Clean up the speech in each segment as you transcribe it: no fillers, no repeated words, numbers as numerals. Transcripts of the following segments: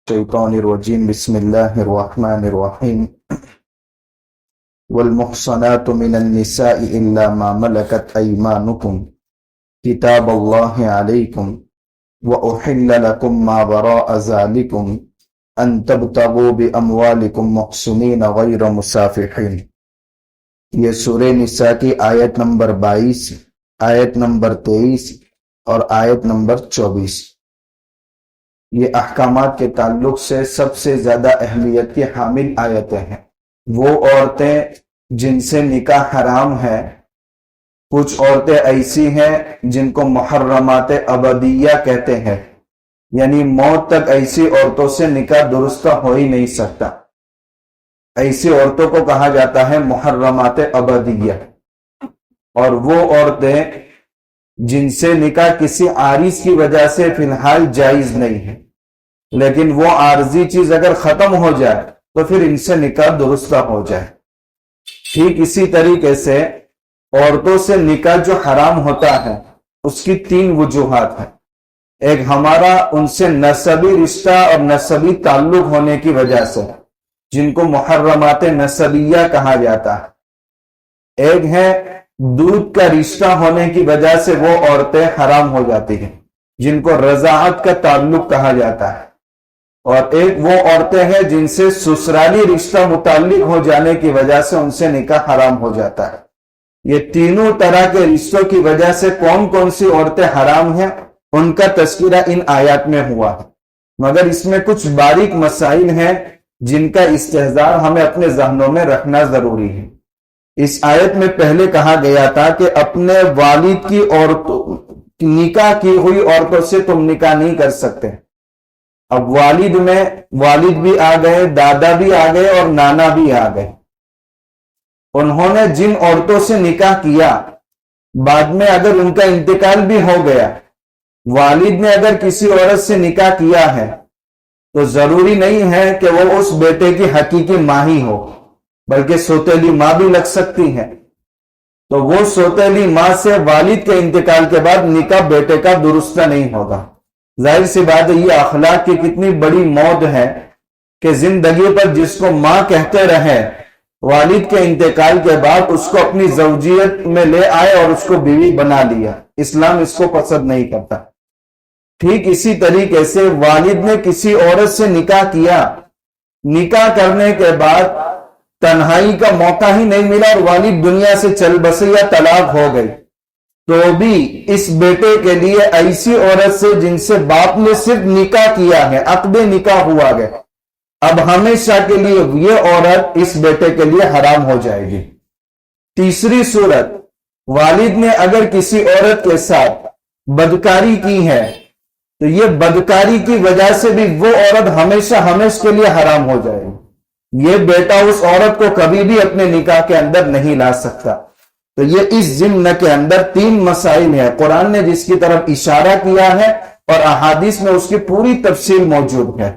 الشيطان الرجيم بسم الله الرحمن الرحيم والمحصنات من النساء إلا ما ملكت أيمانكم كتاب الله عليكم وأحل لكم ما وراء ذلكم أن تبتغوا بأموالكم محصنين غير مسافحين۔ یہ سورہ نساء کی آیت نمبر 22، آیت نمبر 23 اور آیت نمبر 24۔ یہ احکامات کے تعلق سے سب سے زیادہ اہمیت کی حامل آیتیں ہیں۔ وہ عورتیں جن سے نکاح حرام ہے، کچھ عورتیں ایسی ہیں جن کو محرمات ابدیہ کہتے ہیں، یعنی موت تک ایسی عورتوں سے نکاح درست ہو ہی نہیں سکتا۔ ایسی عورتوں کو کہا جاتا ہے محرمات ابدیہ۔ اور وہ عورتیں جن سے نکاح کسی عارض کی وجہ سے فی الحال جائز نہیں ہے، لیکن وہ عارضی چیز اگر ختم ہو جائے تو پھر ان سے نکاح درست ہو جائے۔ ٹھیک اسی طریقے سے عورتوں سے نکاح جو حرام ہوتا ہے اس کی 3 وجوہات ہیں۔ ایک ہمارا ان سے نسبی رشتہ اور نسبی تعلق ہونے کی وجہ سے، جن کو محرمات نسبیہ کہا جاتا ہے۔ ایک ہے دودھ کا رشتہ ہونے کی وجہ سے وہ عورتیں حرام ہو جاتی ہیں، جن کو رضاعت کا تعلق کہا جاتا ہے۔ اور ایک وہ عورتیں ہیں جن سے سسرالی رشتہ متعلق ہو جانے کی وجہ سے ان سے نکاح حرام ہو جاتا ہے۔ یہ تینوں طرح کے رشتوں کی وجہ سے کون کون سی عورتیں حرام ہیں ان کا تذکرہ ان آیات میں ہوا ہے، مگر اس میں کچھ باریک مسائل ہیں جن کا استحضار ہمیں اپنے ذہنوں میں رکھنا ضروری ہے۔ اس آیت میں پہلے کہا گیا تھا کہ اپنے والد کی عورتوں، نکاح کی ہوئی عورتوں سے تم نکاح نہیں کر سکتے۔ اب والد میں والد بھی آ گئے، دادا بھی آ گئے اور نانا بھی آ گئے۔ انہوں نے جن عورتوں سے نکاح کیا، بعد میں اگر ان کا انتقال بھی ہو گیا، والد نے اگر کسی عورت سے نکاح کیا ہے تو ضروری نہیں ہے کہ وہ اس بیٹے کی حقیقی ماں ہی ہو، بلکہ سوتیلی ماں بھی لگ سکتی ہے۔ تو وہ سوتیلی ماں سے والد کے انتقال کے بعد نکاح بیٹے کا درست نہیں ہوگا۔ ظاہر سی بات ہے، یہ اخلاق کی کتنی بڑی موت ہے کہ زندگی پر جس کو ماں کہتے رہے، والد کے انتقال کے بعد اس کو اپنی زوجیت میں لے آئے اور اس کو بیوی بنا لیا۔ اسلام اس کو پسند نہیں کرتا۔ ٹھیک اسی طریقے سے والد نے کسی عورت سے نکاح کیا، نکاح کرنے کے بعد تنہائی کا موقع ہی نہیں ملا اور والد دنیا سے چل بسے یا طلاق ہو گئی، تو بھی اس بیٹے کے لیے ایسی عورت سے جن سے باپ نے صرف نکاح کیا ہے، عقد نکاح ہوا گیا، اب ہمیشہ کے لیے یہ عورت اس بیٹے کے لیے حرام ہو جائے گی۔ تیسری صورت، والد نے اگر کسی عورت کے ساتھ بدکاری کی ہے تو یہ بدکاری کی وجہ سے بھی وہ عورت ہمیشہ ہمیشہ کے لیے حرام ہو جائے گی۔ یہ بیٹا اس عورت کو کبھی بھی اپنے نکاح کے اندر نہیں لا سکتا۔ تو یہ اس ضمن کے اندر 3 مسائل ہیں، قرآن نے جس کی طرف اشارہ کیا ہے اور احادیث میں اس کی پوری تفصیل موجود ہے۔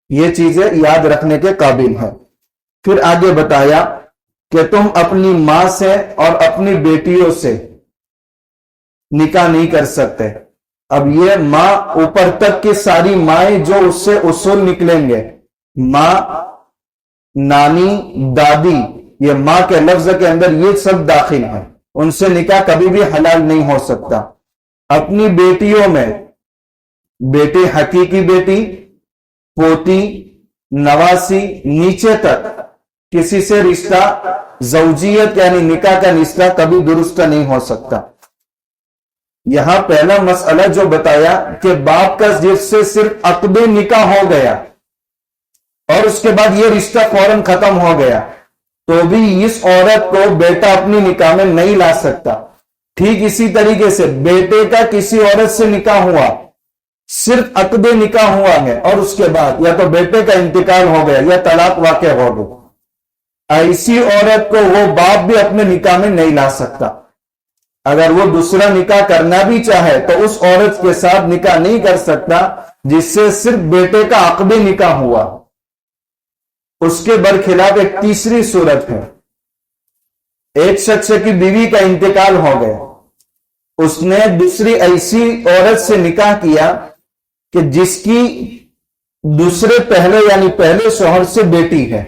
یہ چیزیں یاد رکھنے کے قابل ہیں۔ پھر آگے بتایا کہ تم اپنی ماں سے اور اپنی بیٹیوں سے نکاح نہیں کر سکتے۔ اب یہ ماں اوپر تک کی ساری مائیں جو اس سے اصول نکلیں گے، ماں، نانی، دادی، یہ ماں کے لفظ کے اندر یہ سب داخل ہیں، ان سے نکاح کبھی بھی حلال نہیں ہو سکتا۔ اپنی بیٹیوں میں بیٹی، حقیقی بیٹی، پوتی، نواسی، نیچے تک کسی سے رشتہ زوجیت یعنی نکاح کا رشتہ کبھی درست نہیں ہو سکتا۔ یہاں پہلا مسئلہ جو بتایا کہ باپ کا جس سے صرف عقد نکاح ہو گیا اور اس کے بعد یہ رشتہ فوراً ختم ہو گیا، تو بھی اس عورت کو بیٹا اپنی نکاح میں نہیں لا سکتا۔ ٹھیک اسی طریقے سے بیٹے کا کسی عورت سے نکاح ہوا، صرف عقد نکاح ہوا ہے اور اس کے بعد یا تو بیٹے کا انتقال ہو گیا یا طلاق واقع ہو گئی، ایسی عورت کو وہ باپ بھی اپنے نکاح میں نہیں لا سکتا۔ اگر وہ دوسرا نکاح کرنا بھی چاہے تو اس عورت کے ساتھ نکاح نہیں کر سکتا جس سے صرف بیٹے کا عقد نکاح ہوا۔ اس کے برخلاف ایک تیسری صورت ہے، ایک شخص کی بیوی کا انتقال ہو گیا، اس نے دوسری ایسی عورت سے نکاح کیا کہ جس کی دوسرے پہلے یعنی پہلے شوہر سے بیٹی ہے،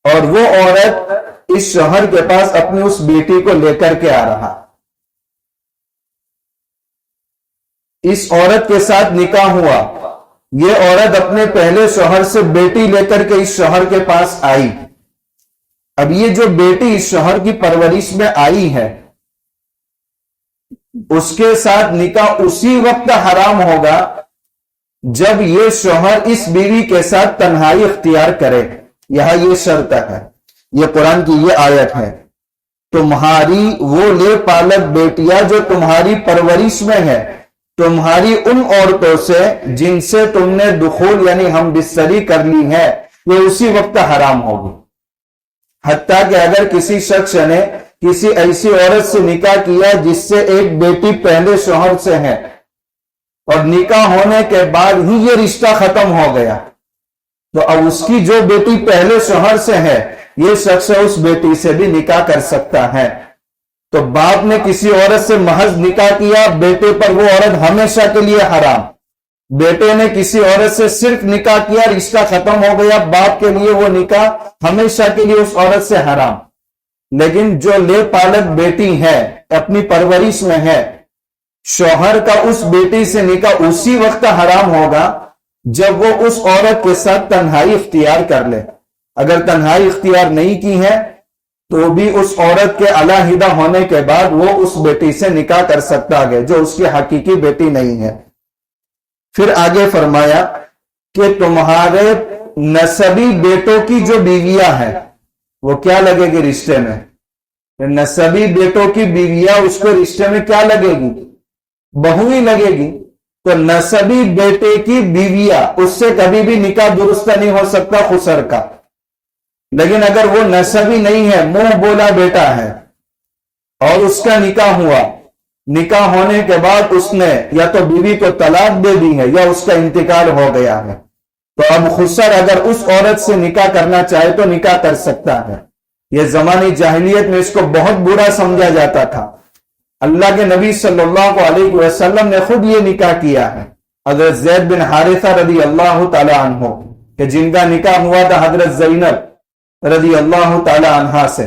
اور وہ عورت اس شوہر کے پاس اپنی اس بیٹی کو لے کر کے آ رہا، اس عورت کے ساتھ نکاح ہوا، یہ عورت اپنے پہلے شوہر سے بیٹی لے کر کے اس شوہر کے پاس آئی۔ اب یہ جو بیٹی اس شوہر کی پرورش میں آئی ہے، اس کے ساتھ نکاح اسی وقت حرام ہوگا جب یہ شوہر اس بیوی کے ساتھ تنہائی اختیار کرے۔ یہاں یہ شرط ہے، یہ قرآن کی یہ آیت ہے، تمہاری وہ لے پالک بیٹیاں جو تمہاری پرورش میں ہے، تمہاری ان عورتوں سے جن سے تم نے دخول یعنی ہم بستری کر لی ہے، یہ اسی وقت حرام ہوگی۔ حتیٰ کہ اگر کسی شخص نے کسی ایسی عورت سے نکاح کیا جس سے ایک بیٹی پہلے شوہر سے ہے، اور نکاح ہونے کے بعد ہی یہ رشتہ ختم ہو گیا، تو اب اس کی جو بیٹی پہلے شوہر سے ہے، یہ شخص اس بیٹی سے بھی نکاح کر سکتا ہے۔ تو باپ نے کسی عورت سے محض نکاح کیا، بیٹے پر وہ عورت ہمیشہ کے لیے حرام۔ بیٹے نے کسی عورت سے صرف نکاح کیا، رشتہ ختم ہو گیا، باپ کے لیے وہ نکاح ہمیشہ کے لیے اس عورت سے حرام۔ لیکن جو لے پالک بیٹی ہے، اپنی پرورش میں ہے، شوہر کا اس بیٹی سے نکاح اسی وقت حرام ہوگا جب وہ اس عورت کے ساتھ تنہائی اختیار کر لے۔ اگر تنہائی اختیار نہیں کی ہے تو بھی اس عورت کے علیحدہ ہونے کے بعد وہ اس بیٹی سے نکاح کر سکتا ہے جو اس کی حقیقی بیٹی نہیں ہے۔ پھر آگے فرمایا کہ تمہارے نسبی بیٹوں کی جو بیویاں ہیں وہ کیا لگے گی رشتے میں؟ نسبی بیٹوں کی بیویاں اس کو رشتے میں کیا لگے گی؟ بہو ہی لگے گی۔ تو نسبی بیٹے کی بیویاں، اس سے کبھی بھی نکاح درست نہیں ہو سکتا خسر کا۔ لیکن اگر وہ نسبی نہیں ہے، منہ بولا بیٹا ہے، اور اس کا نکاح ہوا، نکاح ہونے کے بعد اس نے یا تو بیوی کو طلاق دے دی ہے یا اس کا انتقال ہو گیا ہے، تو اب خسر اگر اس عورت سے نکاح کرنا چاہے تو نکاح کر سکتا ہے۔ یہ زمانی جاہلیت میں اس کو بہت برا سمجھا جاتا تھا۔ اللہ کے نبی صلی اللہ علیہ وسلم نے خود یہ نکاح کیا ہے، حضرت زید بن حارثہ رضی اللہ تعالی عنہ، کہ جن کا نکاح ہوا تھا حضرت زینب رضی اللہ تعالی عنہا سے،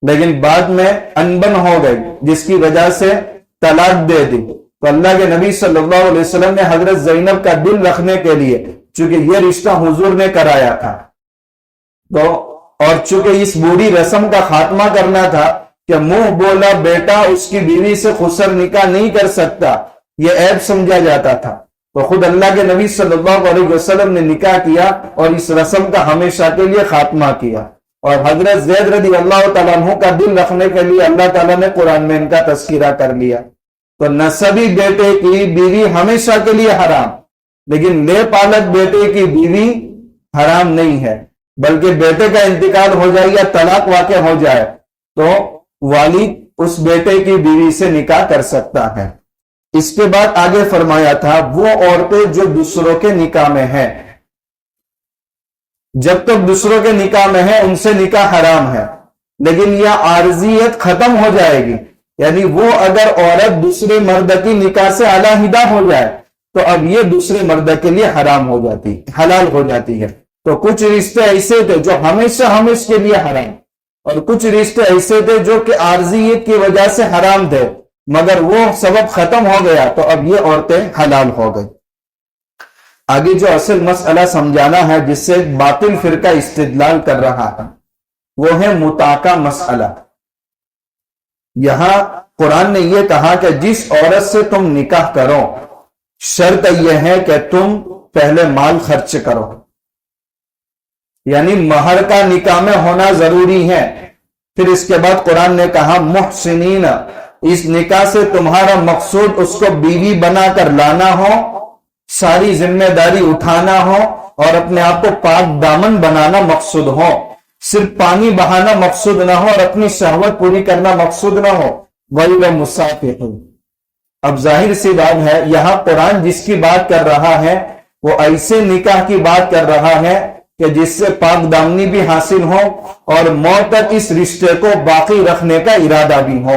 لیکن بعد میں انبن ہو گئی جس کی وجہ سے طلاق دے دی۔ تو اللہ کے نبی صلی اللہ علیہ وسلم نے حضرت زینب کا دل رکھنے کے لیے، چونکہ یہ رشتہ حضور نے کرایا تھا، تو اور چونکہ اس بری رسم کا خاتمہ کرنا تھا کہ منہ بولا بیٹا اس کی بیوی سے خسر نکاح نہیں کر سکتا، یہ عیب سمجھا جاتا تھا، تو خود اللہ کے نبی صلی اللہ علیہ وسلم نے نکاح کیا اور اس رسم کا ہمیشہ کے لیے خاتمہ کیا۔ اور حضرت زید رضی اللہ تعالیٰ عنہ کا دل رکھنے کے لیے اللہ تعالیٰ نے قرآن میں ان کا تذکرہ کر لیا۔ تو نسبی بیٹے کی بیوی ہمیشہ کے لیے حرام، لیکن لے پالک بیٹے کی بیوی حرام نہیں ہے، بلکہ بیٹے کا انتقال ہو جائے یا طلاق واقع ہو جائے تو والد اس بیٹے کی بیوی سے نکاح کر سکتا ہے۔ اس کے بعد آگے فرمایا تھا وہ عورتیں جو دوسروں کے نکاح میں ہیں، جب تک دوسروں کے نکاح میں ہیں ان سے نکاح حرام ہے، لیکن یہ عارضیت ختم ہو جائے گی، یعنی وہ اگر عورت دوسرے مرد کی نکاح سے علیحدہ ہو جائے تو اب یہ دوسرے مرد کے لیے حرام ہو جاتی، حلال ہو جاتی ہے۔ تو کچھ رشتے ایسے تھے جو ہمیشہ کے لیے حرام، اور کچھ رشتے ایسے تھے جو کہ عارضیت کی وجہ سے حرام تھے، مگر وہ سبب ختم ہو گیا تو اب یہ عورتیں حلال ہو گئی۔ آگے جو اصل مسئلہ سمجھانا ہے جس سے باطل فرقہ استدلال کر رہا ہے وہ ہے متاع کا مسئلہ۔ یہاں قرآن نے یہ کہا کہ جس عورت سے تم نکاح کرو شرط یہ ہے کہ تم پہلے مال خرچ کرو، یعنی مہر کا نکاح میں ہونا ضروری ہے۔ پھر اس کے بعد قرآن نے کہا محسنین، اس نکاح سے تمہارا مقصود اس کو بیوی بنا کر لانا ہو، ساری ذمہ داری اٹھانا ہو اور اپنے آپ کو پاک دامن بنانا مقصود ہو، صرف پانی بہانا مقصود نہ ہو اور اپنی شہوت پوری کرنا مقصود نہ ہو۔ غیر مسافحین، اب ظاہر سی بات ہے یہاں قرآن جس کی بات کر رہا ہے وہ ایسے نکاح کی بات کر رہا ہے کہ جس سے پاک دامنی بھی حاصل ہو اور موت تک اس رشتے کو باقی رکھنے کا ارادہ بھی ہو۔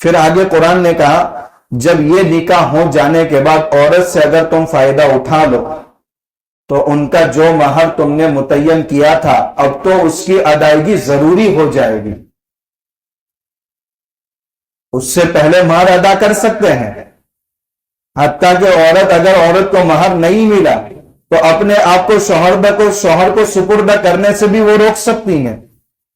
پھر آگے قرآن نے کہا جب یہ نکاح ہو جانے کے بعد عورت سے اگر تم فائدہ اٹھا لو تو ان کا جو مہر تم نے متعین کیا تھا اب تو اس کی ادائیگی ضروری ہو جائے گی۔ اس سے پہلے مہر ادا کر سکتے ہیں، حتیٰ کہ اگر عورت کو مہر نہیں ملا تو اپنے آپ کو شوہر کو سپرد کرنے سے بھی وہ روک سکتی ہیں،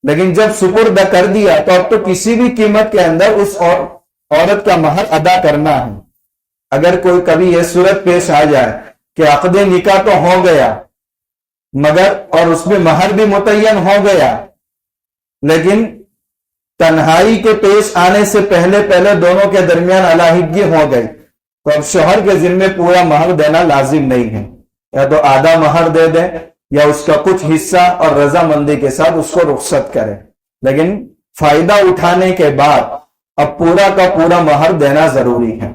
لیکن جب سپرد کر دیا تو اب تو کسی بھی قیمت کے اندر اس عورت کا مہر ادا کرنا ہے۔ اگر کوئی کبھی یہ صورت پیش آ جائے کہ عقد نکاح تو ہو گیا مگر اور اس میں مہر بھی متعین ہو گیا، لیکن تنہائی کے پیش آنے سے پہلے دونوں کے درمیان علیحدگی ہو گئی، تو اب شوہر کے ذمے پورا مہر دینا لازم نہیں ہے، یا تو آدھا مہر دے دیں یا اس کا کچھ حصہ اور رضامندی کے ساتھ اس کو رخصت کرے، لیکن فائدہ اٹھانے کے بعد اب پورا کا پورا مہر دینا ضروری ہے۔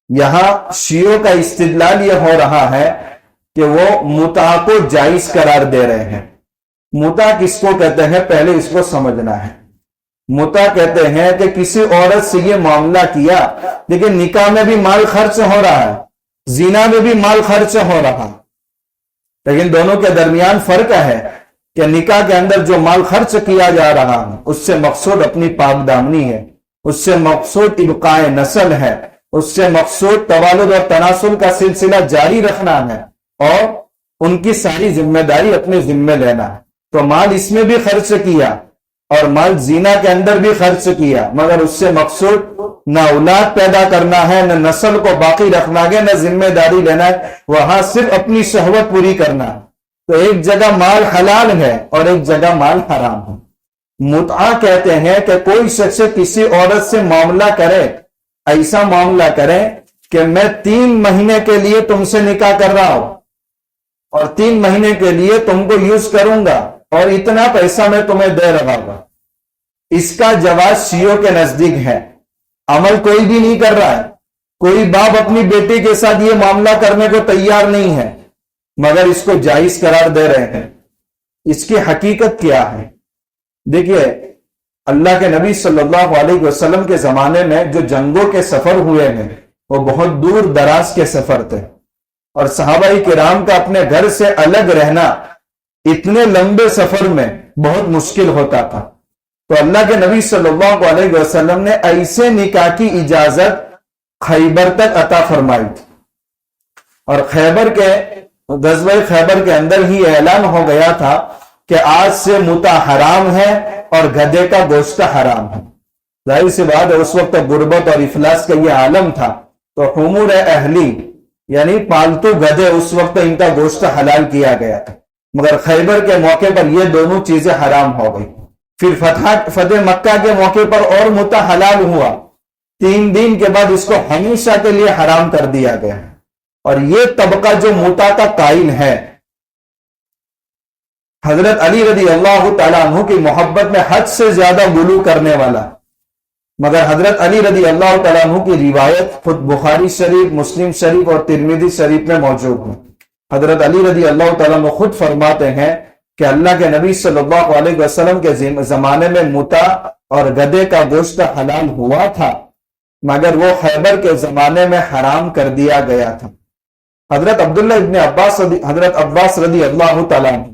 یہاں شیعوں کا استدلال یہ ہو رہا ہے کہ وہ متع کو جائز قرار دے رہے ہیں۔ متع کس کو کہتے ہیں پہلے اس کو سمجھنا ہے۔ متع کہتے ہیں کہ کسی عورت سے یہ معاملہ کیا لیکن نکاح میں بھی مال خرچ ہو رہا ہے، زنا میں بھی مال خرچ ہو رہا ہے، لیکن دونوں کے درمیان فرق ہے کہ نکاح کے اندر جو مال خرچ کیا جا رہا ہے اس سے مقصود اپنی پاک دامنی ہے، اس سے مقصود ابقاء نسل ہے، اس سے مقصود توالد اور تناسل کا سلسلہ جاری رکھنا ہے اور ان کی ساری ذمہ داری اپنے ذمہ لینا ہے۔ تو مال اس میں بھی خرچ کیا اور مال زینا کے اندر بھی خرچ کیا، مگر اس سے مقصود نہ اولاد پیدا کرنا ہے، نہ نسل کو باقی رکھنا ہے، نہ ذمہ داری لینا ہے، وہاں صرف اپنی شہوت پوری کرنا ہے۔ تو ایک جگہ مال حلال ہے اور ایک جگہ مال حرام ہے۔ متعہ کہتے ہیں کہ کوئی شخص کسی عورت سے معاملہ کرے، ایسا معاملہ کرے کہ میں 3 مہینے کے لیے تم سے نکاح کر رہا ہوں اور 3 مہینے کے لیے تم کو یوز کروں گا اور اتنا پیسہ میں تمہیں دے رہا ہوں۔ اس کا جواز شیعوں کے نزدیک ہے، عمل کوئی بھی نہیں کر رہا ہے، کوئی باپ اپنی بیٹی کے ساتھ یہ معاملہ کرنے کو تیار نہیں ہے، مگر اس کو جائز قرار دے رہے ہیں۔ اس کی حقیقت کیا ہے؟ دیکھیے، اللہ کے نبی صلی اللہ علیہ وسلم کے زمانے میں جو جنگوں کے سفر ہوئے ہیں وہ بہت دور دراز کے سفر تھے، اور صحابہ کرام کا اپنے گھر سے الگ رہنا اتنے لمبے سفر میں بہت مشکل ہوتا تھا۔ تو اللہ کے نبی صلی اللہ علیہ وسلم نے ایسے نکاح کی اجازت خیبر تک عطا فرمائی تھی، اور غزوہ خیبر کے اندر ہی اعلان ہو گیا تھا کہ آج سے متع حرام ہے اور گدھے کا گوشت حرام ہے۔ ظاہر سی بات ہے اس وقت غربت اور افلاس کا یہ عالم تھا، تو حمور اہلی یعنی پالتو گدھے اس وقت ان کا گوشت حلال کیا گیا تھا، مگر خیبر کے موقع پر یہ دونوں چیزیں حرام ہو گئی۔ پھر فتح مکہ کے موقع پر اور متع حلال ہوا، 3 دن کے بعد اس کو ہمیشہ کے لیے حرام کر دیا گیا۔ اور یہ طبقہ جو متع کا قائل ہے، حضرت علی رضی اللہ تعالیٰ عنہ کی محبت میں حد سے زیادہ غلو کرنے والا، مگر حضرت علی رضی اللہ تعالیٰ عنہ کی روایت خود بخاری شریف، مسلم شریف اور ترمذی شریف میں موجود ہے۔ حضرت علی رضی اللہ تعالیٰ عنہ خود فرماتے ہیں کہ اللہ کے نبی صلی اللہ علیہ وسلم کے زمانے میں متع اور گدھے کا گوشت حلال ہوا تھا، مگر وہ خیبر کے زمانے میں حرام کر دیا گیا تھا۔ حضرت عبداللہ ابن عباس حضرت عباس رضی اللہ تعالیٰ عنہ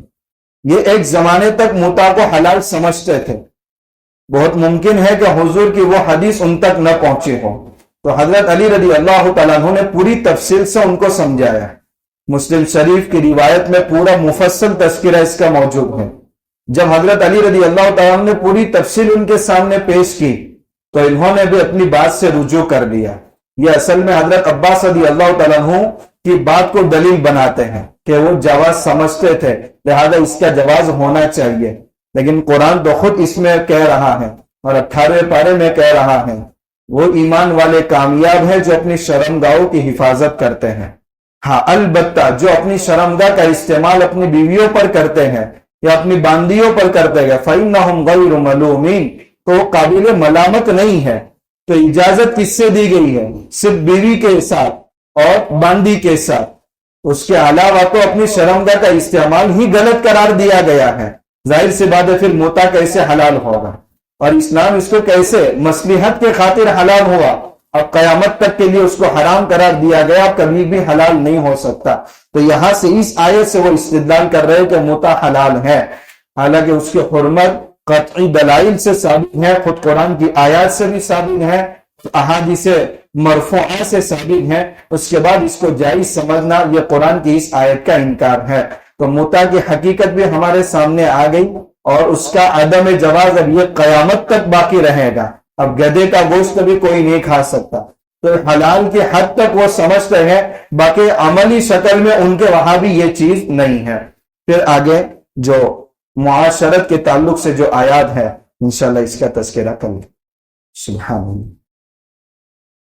یہ ایک زمانے تک متع کو حلال سمجھتے تھے، بہت ممکن ہے کہ حضور کی وہ حدیث ان تک نہ پہنچی ہو، تو حضرت علی رضی اللہ تعالیٰ عنہ نے پوری تفصیل سے ان کو سمجھایا۔ مسلم شریف کی روایت میں پورا مفصل تذکرہ اس کا موجود ہے۔ جب حضرت علی رضی اللہ تعالیٰ عنہ نے پوری تفصیل ان کے سامنے پیش کی تو انہوں نے بھی اپنی بات سے رجوع کر لیا۔ یہ اصل میں حضرت عباس رضی اللہ تعالیٰ عنہ کی بات کو دلیل بناتے ہیں کہ وہ جواز سمجھتے تھے، لہذا اس کا جواز ہونا چاہیے، لیکن قرآن تو خود اس میں کہہ رہا ہے اور 18ویں پارے میں کہہ رہا ہے وہ ایمان والے کامیاب ہیں جو اپنی شرمگاہوں کی حفاظت کرتے ہیں۔ ہاں البتہ جو اپنی شرمگاہ کا استعمال اپنی بیویوں پر کرتے ہیں یا اپنی باندیوں پر کرتے ہیں فَإِنَّهُمْ غَيْرُ مَلُومِينَ، تو وہ قابل ملامت نہیں ہے۔ تو اجازت کس سے دی گئی ہے؟ صرف بیوی کے ساتھ اور باندی کے ساتھ، اس کے علاوہ تو اپنی شرمگاہ کا استعمال ہی غلط قرار دیا گیا ہے۔ ظاہر سی بات ہے پھر متع کیسے حلال ہوگا، اور اسلام اس کو کیسے مصلحت کے خاطر حلال ہوا، اب قیامت تک کے لیے اس کو حرام قرار دیا گیا، کبھی بھی حلال نہیں ہو سکتا۔ تو یہاں سے اس آیت سے وہ استدلال کر رہے کہ متع حلال ہے، حالانکہ اس کی حرمت قطعی دلائل سے ثابت ہے، خود قرآن کی آیات سے بھی ثابت ہے، احادیث مرفوعہ سے ثابت ہے۔ اس کے بعد اس کو جائز سمجھنا یہ قرآن کی اس آیت کا انکار ہے۔ تو متع کی حقیقت بھی ہمارے سامنے آ گئی، اور اس کا عدم جواز اب یہ قیامت تک باقی رہے گا۔ اب گدھے کا گوشت بھی کوئی نہیں کھا سکتا، تو حلال کی حد تک وہ سمجھتے ہیں، باقی عملی شکل میں ان کے وہاں بھی یہ چیز نہیں ہے۔ پھر آگے جو معاشرت کے تعلق سے جو آیات ہے انشاءاللہ اس کا تذکرہ کریں۔ سبحان اللہ۔